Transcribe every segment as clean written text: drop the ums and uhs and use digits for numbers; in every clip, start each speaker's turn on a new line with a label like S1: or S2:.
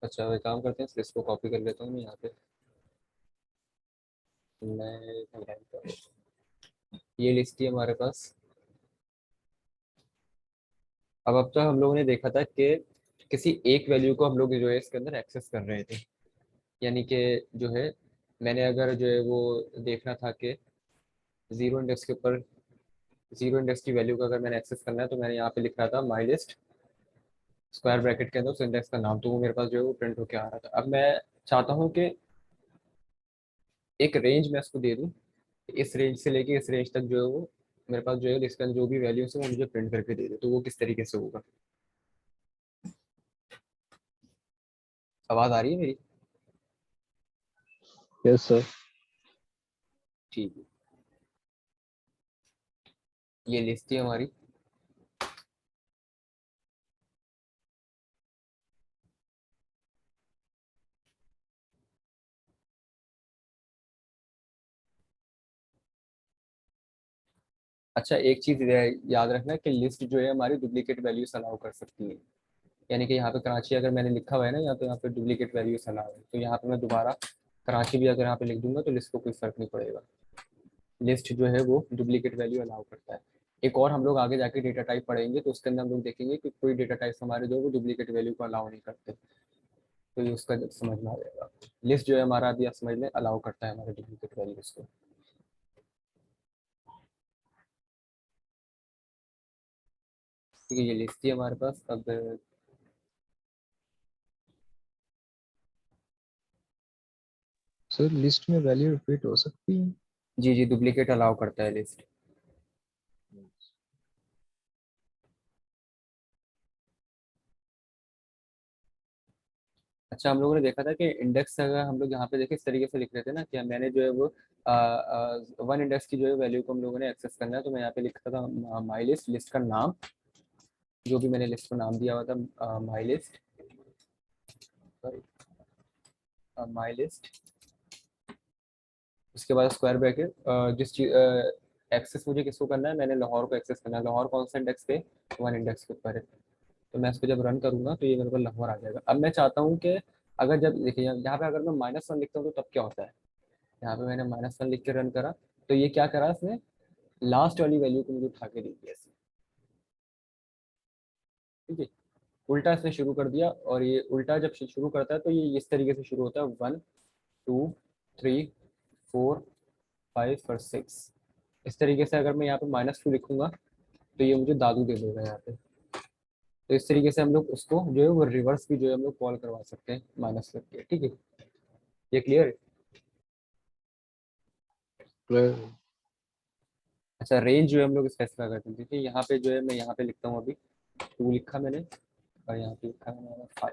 S1: अच्छा वही काम करते हैं, इसको कॉपी कर लेता हूँ मैं यहाँ पे। मैं ये लिस्ट ही है हमारे पास। अब तक हम लोगों ने देखा था कि किसी एक वैल्यू को हम लोग जो है इसके अंदर एक्सेस कर रहे थे। यानी कि जो है मैंने अगर जो है वो देखना था कि जीरो इंडेक्स के ऊपर जीरो इंडेक्स की वैल्यू का अगर मैंने एक्सेस करना है, तो मैंने यहाँ पे लिख रहा था माई लिस्ट स्क्वायर ब्रैकेट के अंदर उस इंडेक्स का नाम, तो वो मेरे पास जो है वो प्रिंट होकर आ रहा था। अब मैं चाहता हूँ कि एक रेंज मैं इसको दे दूँ, इस रेंज से लेके इस रेंज तक जो है वो मेरे पास जो है इसके अंदर जो भी वैल्यूज है वो मुझे प्रिंट करके दे दे। तो वो किस तरीके से होगा? आवाज आ रही है मेरी?
S2: Yes sir.
S1: ठीक है, ये लिस्ट है हमारी। अच्छा एक चीज याद रखना कि लिस्ट जो है हमारी डुप्लीकेट वैल्यूज अलाउ कर सकती है। यानी कि यहाँ पे कराची अगर मैंने लिखा हुआ है ना यहाँ, तो यहाँ पे डुप्लीकेट वैल्यूज अलाउ है, तो यहाँ पे मैं दोबारा कराची भी अगर यहाँ पे लिख दूंगा तो लिस्ट को कोई फर्क नहीं पड़ेगा। लिस्ट जो है वो डुप्लीकेट वैल्यू अलाउ करता है। एक और हम लोग आगे जाके डेटा टाइप पढ़ेंगे, तो उसके अंदर हम लोग देखेंगे कि कोई डेटा टाइप हमारे जो है वो डुप्लीकेट वैल्यू को अलाउ नहीं करते। तो ये उसका समझ में आ जाएगा। लिस्ट जो है हमारा अभी आप समझ लें अलाउ करता है हमारे डुप्लीकेट वैल्यूज को। ठीक है, ये लिस्ट थी हमारे पास। अब
S2: सर लिस्ट में वैल्यू रिपीट हो सकती है?
S1: जी जी, डुप्लीकेट अलाउ करता है लिस्ट। अच्छा हम लोगों ने देखा था कि इंडेक्स अगर हम लोग यहाँ पे देखे इस तरीके से लिख रहे थे ना कि मैंने जो है वो वन इंडेक्स की जो है वैल्यू को हम लोगों ने एक्सेस करना है, तो मैं यहाँ पे लिखता था माई लिस्ट, लिस्ट का नाम जो भी मैंने लिस्ट को नाम दिया हुआ था my list, sorry my list. उसके बाद स्क्वायर ब्रैकेट जिस चीज एक्सेस मुझे किसको करना है, मैंने लाहौर को एक्सेस करना है। लाहौर कौन सा इंडेक्स पे? वन इंडेक्स के ऊपर है। तो मैं इसको जब रन करूंगा तो ये मेरे को लाहौर आ जाएगा। अब मैं चाहता हूँ कि अगर जब देखिए यहाँ पे अगर मैं -1 लिखता हूँ तो तब क्या होता है? यहाँ पे मैंने -1 लिख के रन करा, तो ये क्या करा इसने? लास्ट वाली वैल्यू को मुझे उठा के दे दिया इसने। ठीक है, उल्टा इसने शुरू कर दिया, और ये उल्टा जब शुरू करता है तो ये इस तरीके से शुरू होता है 1 2 3 4 5 और 6। इस तरीके से अगर मैं यहाँ पे -2 लिखूंगा तो ये मुझे दादू दे देगा यहाँ पे। तो इस तरीके से हम लोग उसको जो है वो रिवर्स भी जो है हम लोग कॉल करवा सकते हैं माइनस करके। ठीक है, ये क्लियर है? अच्छा रेंज जो है हम लोग स्पेसिफाई करते हैं। देखिए यहाँ पे जो है मैं यहाँ पे लिखता हूँ, अभी 2 लिखा मैंने, और यहाँ पे लिखा है 5।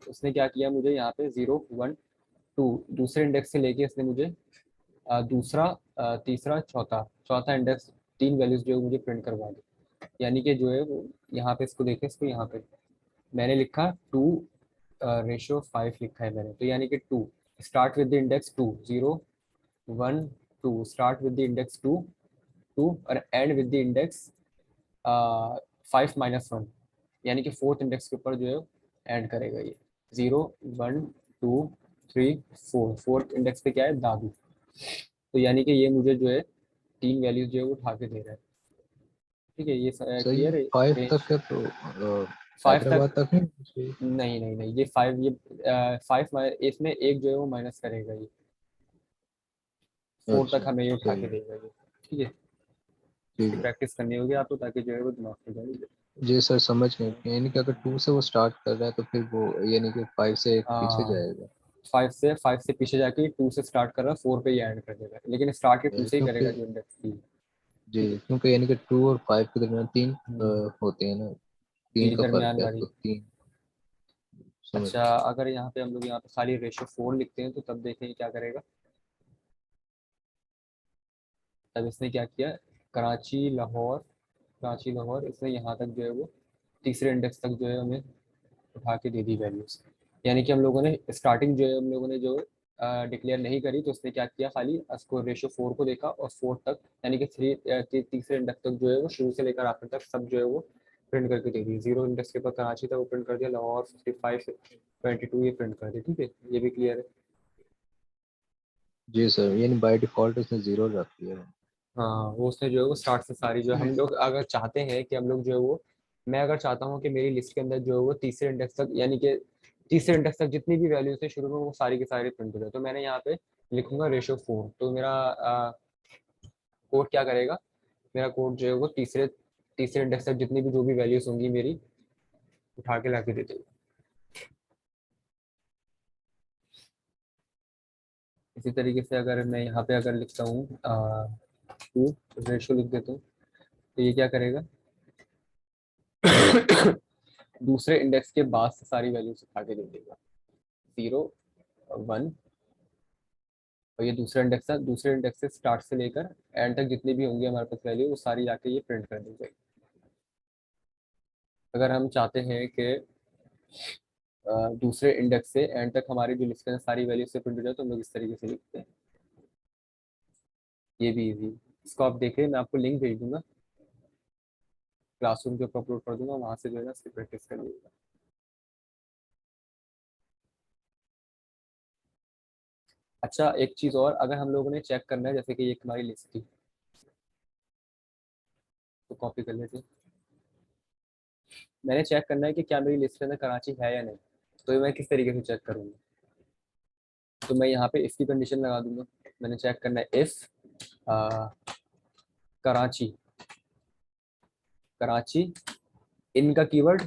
S1: उसने क्या किया, मुझे यहाँ पे 0 1 2 दूसरे इंडेक्स से लेके इसने मुझे दूसरा तीसरा चौथा चौथा इंडेक्स 3 वैल्यूज जो है मुझे प्रिंट करवा दी। यानी कि जो है वो यहाँ पे इसको देखें, इसको यहाँ पे मैंने लिखा 2:5 लिखा है मैंने, तो यानी कि 2 start with the index 2 0 1 2 start with the index 2 2 और एंड विद द इंडेक्स 5-1, यानी कि फोर्थ इंडेक्स के ऊपर जो है एंड करेगा ये 0 1 2 3 4। फोर्थ इंडेक्स पे क्या है? दादू। तो यानी कि ये मुझे जो है 3 वैल्यूज जो है वो उठा के दे रहा है। ठीक है, ये
S2: सर ये
S1: क्लियर है?
S2: 5
S1: रेंज
S2: तक है तो
S1: 5 तक
S2: हैदराबाद तक नहीं?
S1: नहीं नहीं नहीं, ये 5 ये 5 इसमें एक जो है वो माइनस करेगा ये, 4 तक
S2: अच्छा
S1: हमें ये उठा
S2: सही
S1: के
S2: है।
S1: देगा ये। ठीक है,
S2: ठीक
S1: इसकी
S2: है
S1: प्रैक्टिस करनी होगी आपको ताकि जो है वो दिमाग में जाए।
S2: जी सर, समझ गए। यानी कि अगर 2 से वो स्टार्ट कर रहा है तो फिर वो यानी कि 5 से पीछे
S1: हाँ,
S2: जाएगा।
S1: 5 से पीछे जाके 2 से स्टार्ट कर रहा है, 4 पे ही एंड कर देगा, लेकिन स्टार्ट के 2 से ही
S2: क्योंकि
S1: करेगा जो इंडेक्स थी।
S2: जी,
S1: ठीक है।
S2: क्योंकि यानी कि 2 और 5 के दरमियान 3
S1: हम्म,
S2: होते हैं ना,
S1: जी
S2: 3 का
S1: दरमियान
S2: फर्क है
S1: वाली।
S2: तो 3। समझ
S1: अच्छा अगर यहाँ पे हम लोग यहाँ पे खाली रेशो 4 लिखते हैं तो तब देखें क्या करेगा। तब इसने क्या किया, कराची लाहौर, कराची लाहौर इसने यहाँ तक जो है वो तीसरे इंडेक्स तक जो है हमें उठा के दे दी वैल्यूज। यानी कि हम लोगों ने स्टार्टिंग जो है हम लोगों ने जो डिक्लेयर नहीं करी, तो उसने क्या किया, खाली उसको रेशो 4 को देखा और 4 तक, यानी कि तीसरे इंडेक्स तक जो है वो शुरू से लेकर आखिर तक सब जो है वो प्रिंट करके दे दी। 0 इंडेक्स के बाद कराची था वो प्रिंट कर दिया, लाहौर 55 से 22 ये प्रिंट कर दिया। ठीक है, ये भी क्लियर है।
S2: जी सर, यानी बाय डिफॉल्ट उसने जीरो रख दिया है।
S1: हाँ, वो उसने जो है वो स्टार्ट से सारी जो है, हम लोग अगर चाहते हैं कि हम लोग जो है वो, मैं अगर चाहता हूँ कि मेरी लिस्ट के अंदर जो है वो तीसरे इंडेक्स तक, यानी कि तीसरे इंडेक्स तक जितनी भी वैल्यूज थे शुरू में वो सारी की सारी प्रिंट हो जाए, तो मैंने यहाँ पे लिखूंगा रेशो 4। तो मेरा कोड क्या करेगा, मेरा कोड जो है वो तीसरे तीसरे इंडेक्स तक जितनी भी जो भी वैल्यूज होंगी मेरी उठा के ला के दे देगा। इसी तरीके से अगर मैं यहाँ पे अगर लिखता हूँ 2 रेशो लिख देता हूँ, तो ये क्या करेगा दूसरे इंडेक्स के बाद से सारी वैल्यूज उठा के दे देगा। 0 1, और ये दूसरा इंडेक्स है, दूसरे इंडेक्स से स्टार्ट से लेकर एंड तक जितनी भी होंगी हमारे पास वैल्यू वो सारी आके ये प्रिंट कर दी जाएगी। अगर हम चाहते हैं कि दूसरे इंडेक्स से एंड तक हमारी जो लिस्ट है सारी वैल्यू से प्रिंट हो जाए, तो हम लोग इस तरीके से लिखते हैं। ये भी इजी, इसको आप देखिए, मैं आपको लिंक भेज दूंगा, क्लासरूम के ऊपर अपलोड कर दूंगा, वहां से जो है ना इसकी प्रैक्टिस कर लीजिएगा। अच्छा, एक चीज और, अगर हम लोगों ने चेक करना है, जैसे कि ये हमारी लिस्ट थी, तो कॉपी कर लेते हैं। मैंने चेक करना है कि क्या मेरी लिस्ट के अंदर कराची है या नहीं, तो ये मैं किस तरीके से चेक करूंगा, तो मैं यहाँ पे इसकी कंडीशन लगा दूंगा। मैंने चेक करना है इफ कराची, कराची इन का कीवर्ड,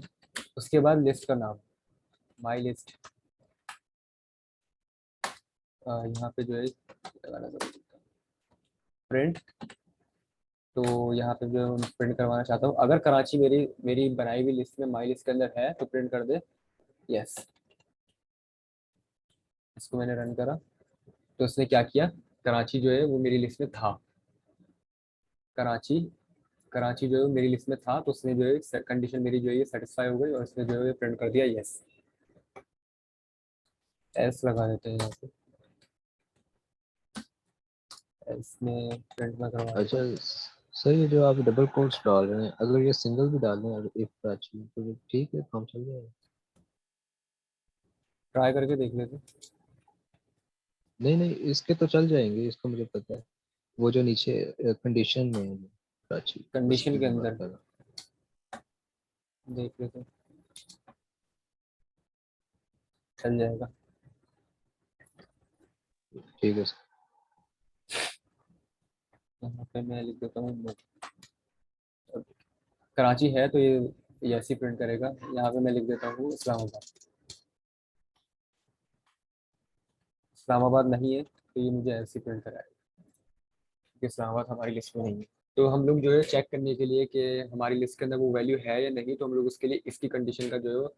S1: उसके बाद लिस्ट का नाम, माई लिस्ट। यहाँ पे जो है लगाना प्रिंट, तो यहाँ पे जो मैं प्रिंट करवाना चाहता हूँ, अगर कराची मेरी मेरी बनाई हुई लिस्ट में माई लिस्ट के अंदर है तो प्रिंट कर दे यस। इसको मैंने रन करा, तो उसने क्या किया, कराची जो है वो मेरी लिस्ट में था, कराची कराची जो है वो मेरी लिस्ट में था, तो उसने जो है कंडीशन मेरी जो है ये सेटिस्फाई हो गई और उसने जो है प्रिंट कर दिया यस। एस लगा देते हैं यहाँ पे, एस में प्रिंट में करवा देता
S2: अच्छा
S1: हूँ।
S2: सर, ये जो आप डबल कोट्स डाल रहे हैं, अगर ये सिंगल भी डाल दें अगर इफ प्राची, तो ठीक है, काम चल जाएगा।
S1: ट्राई करके देख लेते हैं।
S2: नहीं नहीं, इसके तो चल जाएंगे, इसको मुझे पता है। वो जो नीचे कंडीशन में है प्राची,
S1: कंडीशन
S2: उसकी
S1: के
S2: मैं बात
S1: अंदर
S2: कर रहा
S1: देख लेते हैं, चल जाएगा।
S2: हूँ। ठीक है सर।
S1: यहाँ पे मैं लिख देता हूँ कराची है तो ये ऐसे प्रिंट करेगा। यहाँ पे मैं लिख देता हूँ इस्लामाबाद, इस्लामाबाद नहीं है तो ये मुझे ऐसे प्रिंट कराएगा कि इस्लामाबाद हमारी लिस्ट में नहीं है। तो हम लोग जो है चेक करने के लिए कि हमारी लिस्ट के अंदर वो वैल्यू है या नहीं, तो हम लोग उसके लिए इसकी कंडीशन का जो है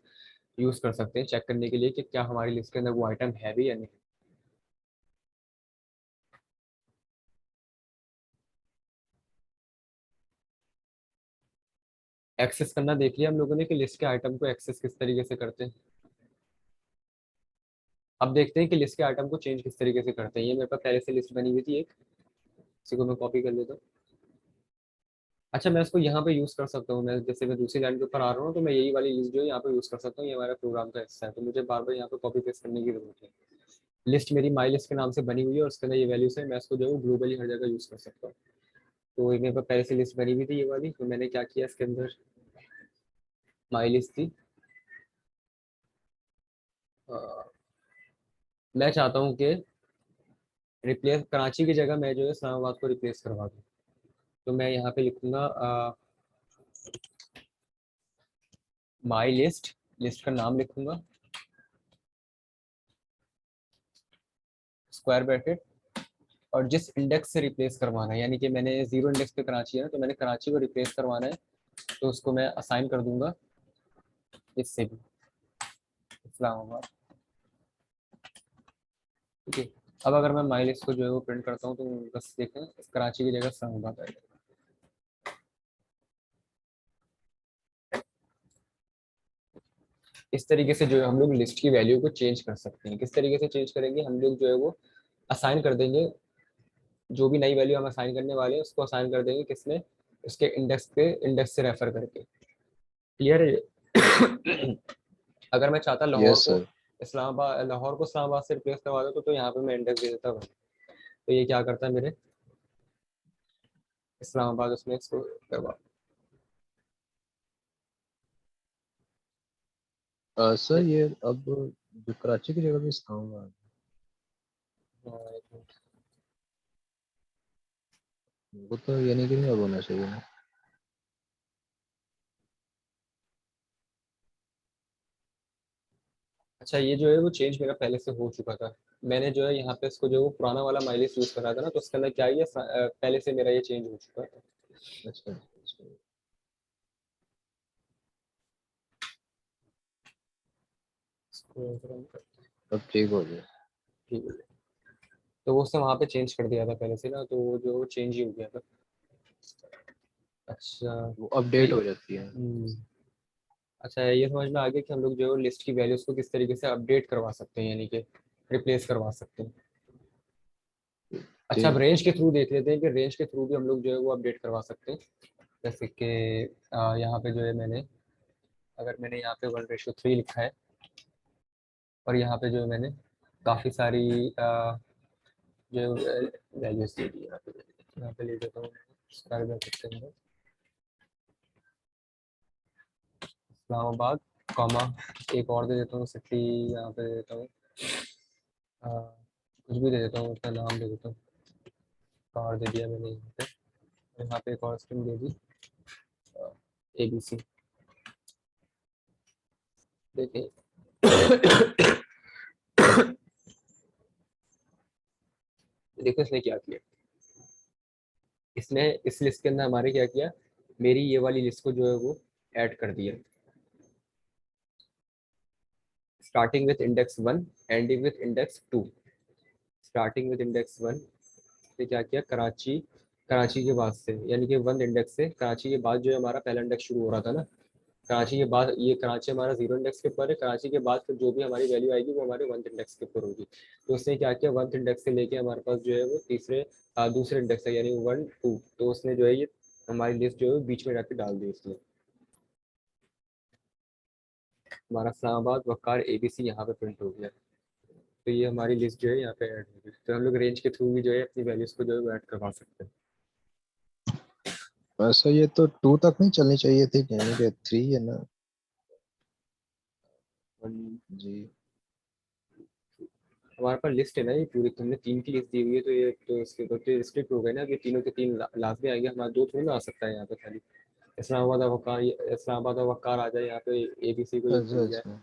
S1: यूज़ कर सकते हैं चेक करने के लिए कि क्या हमारी लिस्ट के अंदर वो आइटम है भी या नहीं। एक्सेस करना देख लिया हम लोगों ने कि लिस्ट के आइटम को एक्सेस किस तरीके से करते हैं। अब देखते हैं कि लिस्ट के आइटम को चेंज किस तरीके से करते हैं। ये मेरे पास पहले से लिस्ट बनी हुई थी एक, इसी को मैं कॉपी कर लेता हूँ। अच्छा, मैं इसको यहाँ पे यूज़ कर सकता हूँ, मैं जैसे मैं दूसरी लाइन के ऊपर आ रहा हूँ तो मैं यही वाली लिस्ट जो है यहाँ पे यूज़ कर सकता हूँ, ये हमारा प्रोग्राम का हिस्सा है, तो मुझे बार बार यहाँ पे कॉपी पेस्ट करने की जरूरत है। लिस्ट मेरी माई लिस्ट के नाम से बनी हुई है और उसके अंदर ये वैल्यूज है, मैं इसको जो है ग्लोबली हर जगह यूज़ कर सकता हूँ। तो ये मेरे पास पहले से लिस्ट बनी हुई थी ये वाली, तो मैंने क्या किया, इसके अंदर माई लिस्ट थी, अ, मैं चाहता हूँ कि रिप्लेस कराची की जगह मैं जो है इस्लामाबाद को रिप्लेस करवा दूँ, तो मैं यहाँ पे लिखूंगा माई लिस्ट, लिस्ट का नाम लिखूंगा स्क्वायर ब्रैकेट, और जिस इंडेक्स से रिप्लेस करवाना है, यानी कि मैंने 0 इंडेक्स पे कराची है ना, तो मैंने कराची को रिप्लेस करवाना है, तो उसको मैं असाइन कर दूंगा इससे भी इस्लामाबाद। ठीक है, अब अगर मैं माई लिस्ट को जो है वो प्रिंट करता हूँ तो बस देखें कराची की जगह इस्लामाबाद आएगा। इस तरीके से जो है हम लोग लिस्ट की वैल्यू को चेंज कर सकते हैं। किस तरीके से चेंज करेंगे, हम लोग जो है वो असाइन कर देंगे, जो भी नई वैल्यू हम असाइन करने वाले हैं उसको असाइन कर देंगे किसमें, उसके इंडेक्स पे, इंडेक्स से रेफर करके। क्लियर है? अगर मैं चाहता लाहौर
S2: यस
S1: को
S2: सर।
S1: इस्लामाबाद से रिप्लेस करवा दो तो यहाँ पे मैं इंडेक्स दे देता हूँ। तो ये क्या करता है मेरे इस्लामाबाद उसमें इसको करवा।
S2: सर ये अब जो कराची की जगह पे इस्लामाबाद,
S1: हाँ, एक मिनट।
S2: वो तो यानी कि नहीं अब होना चाहिए ना।
S1: अच्छा ये जो है वो चेंज मेरा पहले से हो चुका था। मैंने जो है यहाँ पे इसको जो वो पुराना वाला माइलेज यूज करा था ना, तो उसके अंदर क्या है पहले से मेरा ये चेंज हो चुका था।
S2: अच्छा अच्छा।
S1: इसको अगर हम
S2: अब ठीक हो गया।
S1: ठीक है। तो वो उसने वहाँ पे चेंज कर दिया था पहले से ना, तो वो जो चेंज ही हो गया था। अच्छा
S2: वो
S1: तो
S2: अपडेट हो जाती है।
S1: अच्छा ये समझ में आ गया कि हम लोग जो है लिस्ट की वैल्यूज को किस तरीके से अपडेट करवा सकते हैं, यानी कि रिप्लेस करवा सकते हैं। अच्छा अब
S2: ठीक।
S1: रेंज के थ्रू देख लेते हैं कि रेंज के थ्रू भी हम लोग जो है वो अपडेट करवा सकते हैं। जैसे कि यहाँ पे जो है अगर मैंने यहाँ पे 1:3 लिखा है, और यहाँ पे जो है मैंने काफ़ी सारी जो वैल्यूज दे दी है। यहाँ पे ले लेता हूँ स्क्वायर ब्रैकेट के अंदर इस्लामाबाद, कॉमा एक और दे देता हूँ सिटी, यहाँ पे दे देता हूँ कुछ भी दे देता हूँ, उसका नाम दे देता हूँ। कार दे दिया मैंने यहाँ पे, यहाँ पे एक और स्ट्रिंग दे दी ABC। देखिए देखो इसने क्या किया, इसने इस लिस्ट के अंदर हमारे क्या किया, मेरी ये वाली लिस्ट को जो है वो ऐड कर दिया, starting with index 1 ending with index 2। Starting with index 1 से क्या किया, कराची, कराची के बाद से यानी कि 1 इंडेक्स से कराची के बाद जो है हमारा पहला इंडेक्स शुरू हो रहा था ना, कराची के बाद ये कराची हमारा 0 इंडेक्स के ऊपर है, कराची के बाद फिर जो भी हमारी वैल्यू आएगी वो हमारे 1 इंडेक्स के ऊपर होगी। तो उसने क्या किया, 1 इंडेक्स से लेके हमारे पास जो है वो दूसरे इंडेक्स है यानी 1 2, तो उसने जो है ये हमारी लिस्ट जो है बीच में जाके डाल दी उसने। हमारा इस्लामाबाद वकार ABC यहाँ पे प्रिंट हो गया। तो ये हमारी लिस्ट जो है यहाँ पे ऐड होगी, तो हम लोग रेंज के थ्रू भी जो है अपनी वैल्यूज को जो है वो ऐड करवा सकते हैं।
S2: वैसे ये तो 2 तक नहीं चलनी चाहिए थी, यानी कि 3 है ना। जी।
S1: हमारे पास लिस्ट है ना ये पूरी, तुमने 3 की लिस्ट दी हुई है, तो ये तो इसके तो रिस्ट्रिक्ट हो गए ना कि तीनों के तीन लाजमी आएंगे, हमारा 2 थोड़ी ना आ सकता है यहाँ पे खाली। इस्लामाबाद और वकार आ जाए यहाँ पे, ABC को ये
S2: अच्छा
S1: मिल जाए।
S2: अच्छा।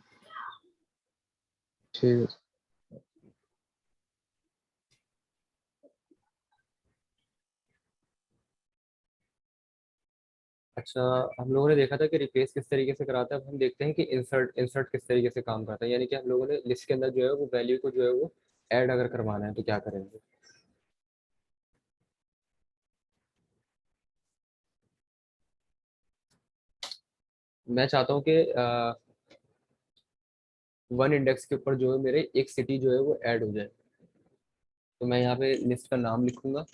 S2: ठीक है।
S1: अच्छा हम लोगों ने देखा था कि रिप्लेस किस तरीके से कराता है, अब हम देखते हैं कि इंसर्ट इंसर्ट किस तरीके से काम करता है, यानी कि हम लोगों ने लिस्ट के अंदर जो है वो वैल्यू को जो है वो ऐड अगर करवाना है तो क्या करेंगे। मैं चाहता हूँ कि 1 इंडेक्स के ऊपर जो है मेरे एक सिटी जो है वो ऐड हो जाए, तो मैं यहाँ पे लिस्ट का नाम लिखूंगा,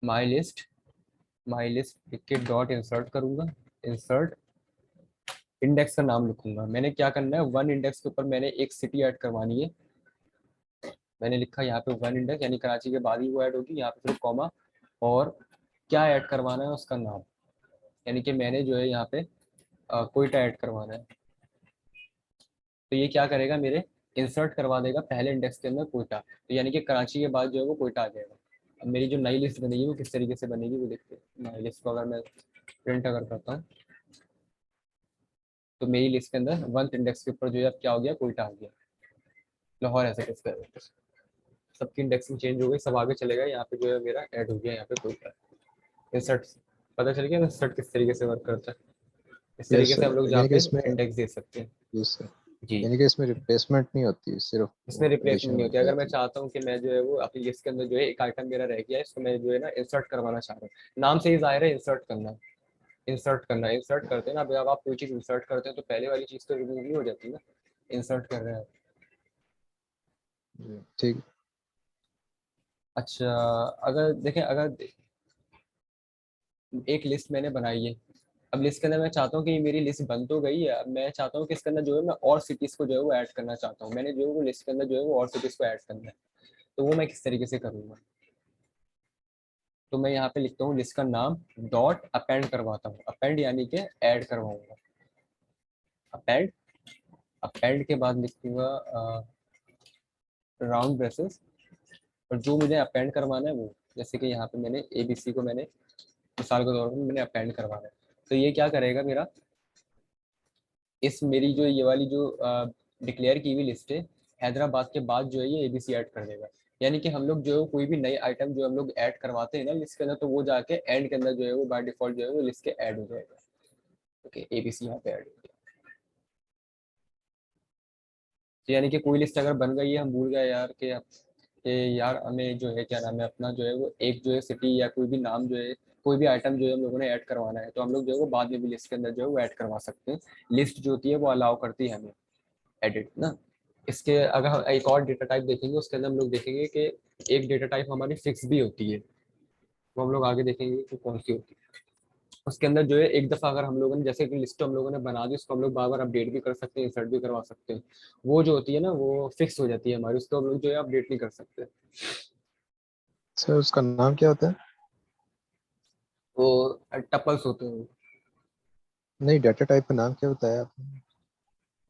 S1: माई लिस्ट, माई लिस्ट लिख के डॉट इंसर्ट करूंगा, इंसर्ट इंडेक्स का नाम लिखूंगा। मैंने क्या करना है, 1 इंडेक्स के ऊपर मैंने एक सिटी ऐड करवानी है। मैंने लिखा यहाँ पे 1 इंडेक्स यानी कराची के बाद ही वो ऐड होगी, यहाँ पे फिर कॉमा, और क्या ऐड करवाना है उसका नाम, यानी कि मैंने जो है यहाँ पे कोयटा ऐड करवाना है। तो ये क्या करेगा, मेरे इंसर्ट करवा देगा पहले इंडेक्स के अंदर कोयटा, तो यानी कि कराची के बाद जो है वो कोयटा आ जाएगा। अब मेरी जो नई लिस्ट बनेगी वो किस तरीके से बनेगी वो देखते हैं। नई लिस्ट को अगर मैं प्रिंट अगर करता हूँ, तो मेरी लिस्ट के अंदर 1 इंडेक्स के ऊपर जो है अब क्या हो गया, कोयटा हो गया। लाहौर ऐसे कैसे, सबकी इंडेक्सिंग चेंज हो गई, सब आगे चले गए, यहाँ पे जो है मेरा ऐड हो गया यहाँ पे कोयटा। इंसर्ट पता चल गया इंसर्ट किस तरीके से वर्क करता है, इस
S2: यस
S1: तरीके से हम
S2: सर,
S1: लोग जहाँ
S2: यानी कि
S1: पे
S2: इसमें,
S1: इंडेक्स दे सकते हैं।
S2: यस सर,
S1: जी,
S2: यानी कि इसमें रिप्लेसमेंट नहीं होती, सिर्फ वो
S1: इसमें रिप्लेसमेंट
S2: कंडीशन
S1: नहीं
S2: बन
S1: होती। अगर मैं
S2: जाती है।
S1: चाहता हूँ कि मैं जो है वो अपनी लिस्ट के अंदर जो है एक आइटम मेरा रह गया है, इसको मैं जो है ना इंसर्ट करवाना चाह रहा हूँ, नाम से ही जाहिर है इंसर्ट करना, इंसर्ट करना, इंसर्ट करते हैं ना, जब आप कोई चीज़ इंसर्ट करते हैं तो पहले वाली चीज़ तो रिमूव नहीं हो जाती ना, इंसर्ट कर रहे हैं।
S2: जी, ठीक।
S1: अच्छा अगर देखें, अगर एक लिस्ट मैंने बनाई है, अब लिस्ट के अंदर मैं चाहता हूँ कि ये मेरी लिस्ट बन तो गई है, अब मैं चाहता हूँ कि इसके अंदर जो है मैं और सिटीज को जो है वो ऐड करना चाहता हूँ, मैंने जो है वो लिस्ट के अंदर जो है वो और सिटीज को ऐड करना है, तो वो मैं किस तरीके से करूँगा। तो मैं यहाँ पे लिखता हूँ लिस्ट का नाम डॉट अपेंड करवाता हूँ, अपेंड यानी कि ऐड करवाऊंगा, अपेंड, अपेंड के बाद लिखूंगा राउंड ब्रेसेस, और जो मुझे अपेंड करवाना है वो, जैसे कि यहाँ पे मैंने ABC को मैंने मिसाल के तौर पर मैंने अपेंड करवाना है, तो ये क्या करेगा मेरा, इस मेरी जो ये वाली जो डिक्लेयर की हुई लिस्ट है हैदराबाद के बाद जो है ये ABC ऐड कर देगा, यानी कि हम लोग जो है कोई भी नई आइटम जो हम लोग ऐड करवाते हैं ना लिस्ट के अंदर, तो वो जाके एंड के अंदर जो है वो बाय डिफॉल्ट जो है वो लिस्ट के ऐड हो जाएगा। ओके, ABC यहाँ पे ऐड हो गया, तो यानी कि कोई लिस्ट अगर बन गई है, हम भूल गए यार कि यार हमें जो है क्या नाम है अपना जो है वो एक जो है सिटी या कोई भी नाम जो है कोई भी आइटम जो है हम लोगों ने ऐड करवाना है, तो हम लोग जो है वो बाद में भी लिस्ट के अंदर जो है वो ऐड करवा सकते हैं, लिस्ट जो होती है वो अलाउ करती है हमें एडिट ना। इसके अगर हम एक और डेटा टाइप देखेंगे उसके अंदर हम लोग देखेंगे कि एक डेटा टाइप हमारी फिक्स भी होती है, वो हम लोग आगे देखेंगे कि कौन सी होती है। उसके अंदर जो है एक दफा अगर हम लोगों ने जैसे कि लिस्ट हम लोगों ने बना दी, उसको हम लोग बार बार अपडेट भी कर सकते हैं, इंसर्ट भी करवा सकते हैं, वो जो होती है ना वो फिक्स हो जाती है हमारी, उसको हम लोग जो है अपडेट नहीं कर सकते।
S2: सर उसका नाम क्या होता है?
S1: वो टपल्स होते हैं।
S2: नहीं, डाटा टाइप का नाम क्या होता है आप?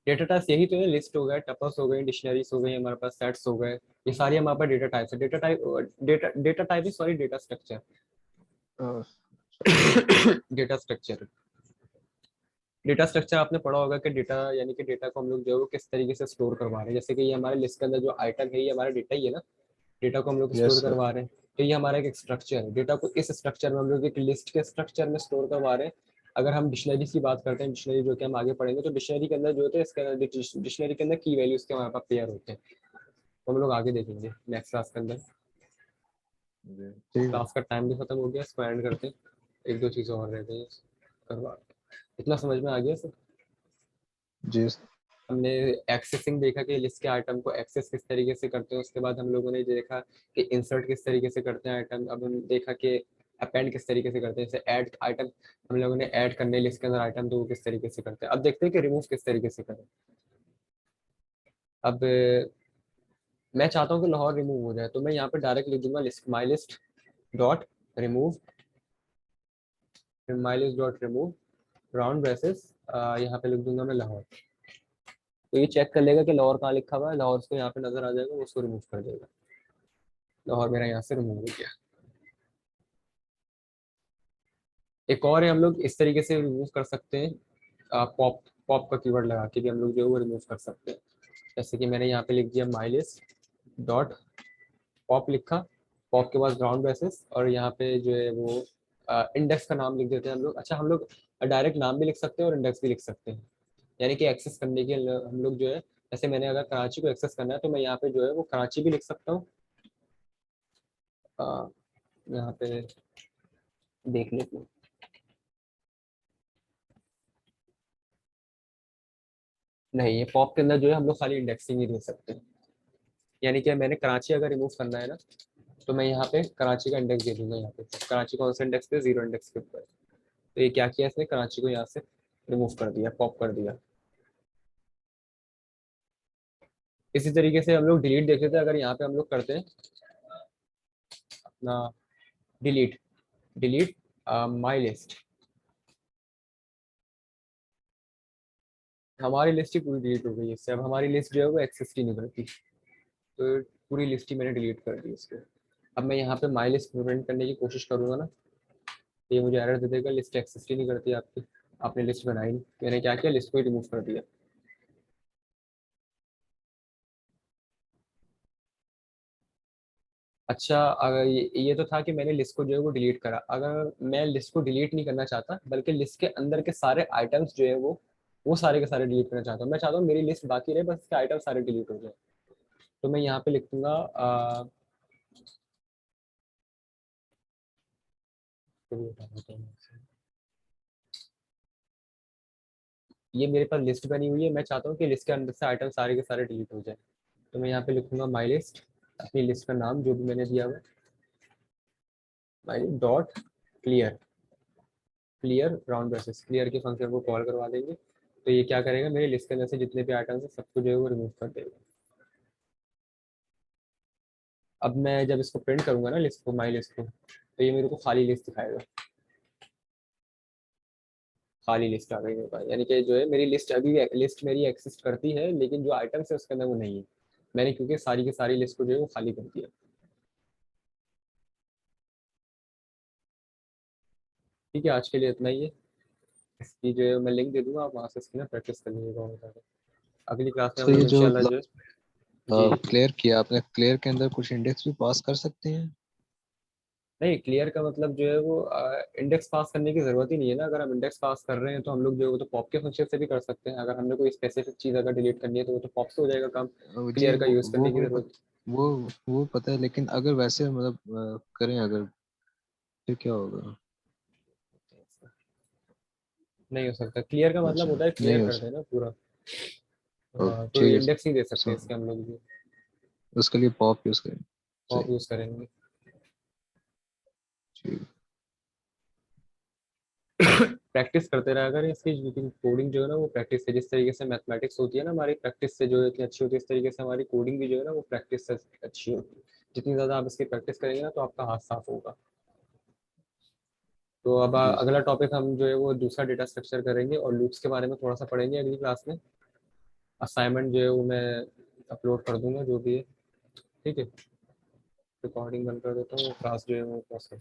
S1: डेटा टाइप्स यही तो है, लिस्ट हो गए, टपल्स हो गए, डिक्शनरीज हो गई, हमारे पास सेट्स हो गए, ये सारी हमारे पास डेटा टाइप्स है, data type data type is sorry data structure. Data structure, data structure आपने पढ़ा होगा कि डेटा यानी कि डेटा को हम लोग जो है वो किस तरीके से स्टोर करवा रहे हैं, जैसे कि ये हमारे लिस्ट के अंदर जो आइटम है ये हमारा डेटा ही है ना, डेटा को हम लोग
S2: यस
S1: स्टोर
S2: सर।
S1: करवा रहे हैं, तो ये हमारा एक स्ट्रक्चर है, डेटा को इस स्ट्रक्चर में हम लोग एक लिस्ट के स्ट्रक्चर में स्टोर करवा रहे हैं। अगर हम डिक्शनरी की बात करते हैं, डिक्शनरी जो कि हम आगे पढ़ेंगे, तो डिक्शनरी के अंदर जो होते हैं इसके अंदर डिक्शनरी के अंदर की वैल्यूज के हमारे पास पेयर होते हैं, तो हम लोग आगे देखेंगे नेक्स्ट क्लास के अंदर।
S2: ठीक है।
S1: क्लास का टाइम भी खत्म हो गया, इसको एंड करते हैं, एक दो चीज़ें और रह गई करवा, इतना समझ में आ गया सर।
S2: जी।
S1: हमने एक्सेसिंग देखा कि लिस्ट के आइटम को एक्सेस किस तरीके से करते हैं, उसके बाद हम लोगों ने देखा कि इंसर्ट किस तरीके से करते हैं आइटम, अब हम देखा कि अपेंड किस तरीके से करते हैं, जैसे ऐड आइटम हम लोगों ने ऐड करने लिस्ट के अंदर आइटम, तो वो किस तरीके से करते हैं, अब देखते हैं कि रिमूव किस तरीके से करें। अब मैं चाहता हूँ कि लाहौर रिमूव हो जाए, तो मैं यहाँ पे डायरेक्ट लिख दूंगा list my list dot remove, my list dot remove round braces, यहाँ पे लिख दूंगा मैं लाहौर, तो ये चेक कर लेगा कि लाहौर कहाँ लिखा हुआ है, लाहौर उसको यहाँ पे नजर आ जाएगा, वो उसको रिमूव कर देगा, लाहौर मेरा यहाँ से रिमूव हो गया। एक और है, हम लोग इस तरीके से रिमूव कर सकते हैं, पॉप पॉप का कीवर्ड लगा के भी हम लोग जो है वो रिमूव कर सकते हैं, जैसे कि मैंने यहाँ पे लिख दिया माई लिस्ट डॉट पॉप लिखा, पॉप के बाद ग्राउंड ब्रेसेस, और यहाँ पे जो है वो इंडेक्स का नाम लिख देते हैं हम लोग। अच्छा, हम लोग डायरेक्ट नाम भी लिख सकते हैं और इंडेक्स भी लिख सकते हैं, यानी कि एक्सेस करने के लिए हम लोग जो है, जैसे मैंने अगर कराची को एक्सेस करना है तो मैं यहाँ पे जो है वो कराची भी लिख सकता हूँ, यहाँ पे देख लेते हैं, नहीं ये पॉप के अंदर जो है हम लोग खाली इंडेक्सिंग ही दे सकते हैं, यानी कि मैंने कराची अगर रिमूव करना है ना, तो मैं यहाँ पे कराची का इंडेक्स दे दूंगा, यहाँ पे कराची कौन सा इंडेक्स पे, 0 इंडेक्स के ऊपर, तो ये क्या किया इसने, कराची को यहाँ से रिमूव कर दिया, पॉप कर दिया। इसी तरीके से हम लोग डिलीट देख लेते हैं, अगर यहाँ पे हम लोग करते हैं अपना डिलीट, डिलीट माई लिस्ट, हमारी लिस्ट ही पूरी डिलीट हो गई है इससे, अब हमारी लिस्ट जो है वो एक्सिस्ट ही नहीं करती, तो पूरी लिस्ट ही मैंने डिलीट कर दी इसको। अब मैं यहाँ पे माई लिस्ट प्रिवेंट करने की कोशिश करूंगा ना, तो ये मुझे एरर दे देगा, लिस्ट एक्सिस्ट ही नहीं करती आपकी, आपने लिस्ट बनाई नहीं, मैंने क्या किया लिस्ट को ही रिमूव कर दिया। अच्छा, अगर ये तो था कि मैंने लिस्ट को जो है वो डिलीट करा, अगर मैं लिस्ट को डिलीट नहीं करना चाहता बल्कि लिस्ट के अंदर के सारे आइटम्स जो है वो सारे के सारे डिलीट करना चाहता हूँ, मैं चाहता हूँ मेरी लिस्ट बाकी रहे बस इसके आइटम सारे डिलीट हो जाए, तो मैं यहाँ पे लिख दूंगा ये मेरे पास लिस्ट बनी हुई है, मैं चाहता हूँ कि लिस्ट के अंदर से आइटम सारे के सारे डिलीट हो जाए, तो मैं यहाँ पे लिखूंगा माई लिस्ट, अपनी लिस्ट का नाम जो भी मैंने दिया हुआ, माई dot clear, clear round brushes, clear के फंक्शन को कॉल करवा देंगे, तो ये क्या करेगा, मेरी लिस्ट के अंदर से जितने भी आइटम्स है सबको जो है वो रिमूव कर देगा। अब मैं जब इसको प्रिंट करूंगा ना लिस्ट को, माई लिस्ट को, तो ये मेरे को खाली लिस्ट दिखाएगा, खाली लिस्ट आ गई मेरे पास, यानी कि जो है मेरी लिस्ट अभी लिस्ट मेरी एक्सिस्ट करती है, लेकिन जो आइटम्स है उसके अंदर वो नहीं है, मैंने क्योंकि सारी की सारी लिस्ट को जो है वो खाली कर दिया। ठीक है, आज के लिए इतना ही है। इसकी जो है मैं लिंक दे दूंगा, आप वहाँ से इसकी ना प्रैक्टिस कर लीजिएगा और ज़्यादा। अगली क्लास में हम
S2: तो ये
S1: लोग
S2: जो
S1: इंशाल्लाह जो है, जी,
S2: क्लियर किया आपने, क्लियर के अंदर कुछ इंडेक्स भी पास कर सकते हैं?
S1: नहीं क्लियर का मतलब जो है वो इंडेक्स पास करने की जरूरत ही नहीं है ना, अगर हम इंडेक्स पास कर रहे हैं तो हम लोग जो है वो तो पॉप के फंक्शन से भी कर सकते हैं, अगर हमने कोई स्पेसिफिक चीज़ अगर डिलीट करनी है तो वो तो पॉप से हो जाएगा काम,
S2: जी
S1: क्लियर का यूज़ करने की जरूरत।
S2: वो वो पता है, लेकिन अगर वैसे मतलब करें अगर, फिर क्या होगा?
S1: नहीं हो सकता, क्लियर का मतलब
S2: अच्छा,
S1: होता है क्लियर
S2: नहीं हो
S1: कर देना पूरा।
S2: सकता।
S1: तो
S2: ठीक है
S1: इंडेक्स नहीं दे सकते
S2: सर,
S1: इसके हम लोग भी,
S2: उसके लिए पॉप यूज करें।
S1: पॉप
S2: सही।
S1: यूज़ करेंगे।
S2: ठीक।
S1: प्रैक्टिस करते रहा करें इसकी, क्योंकि कोडिंग जो है ना वो प्रैक्टिस से, जिस तरीके से मैथमेटिक्स होती है ना हमारी प्रैक्टिस से जो है इतनी अच्छी होती है, इस तरीके से हमारी कोडिंग भी जो है ना वो प्रैक्टिस से अच्छी होती है। जितनी ज़्यादा आप इसकी प्रैक्टिस करेंगे ना तो आपका हाथ साफ होगा। तो अब
S2: जी
S1: अगला टॉपिक हम जो है वो दूसरा डेटा स्ट्रक्चर करेंगे और लूप्स के बारे में थोड़ा सा पढ़ेंगे अगली क्लास में। असाइनमेंट जो है वो मैं अपलोड कर दूंगा जो भी है। ठीक है, रिकॉर्डिंग बंद कर देता हूँ, क्लास जो है वो पॉज कर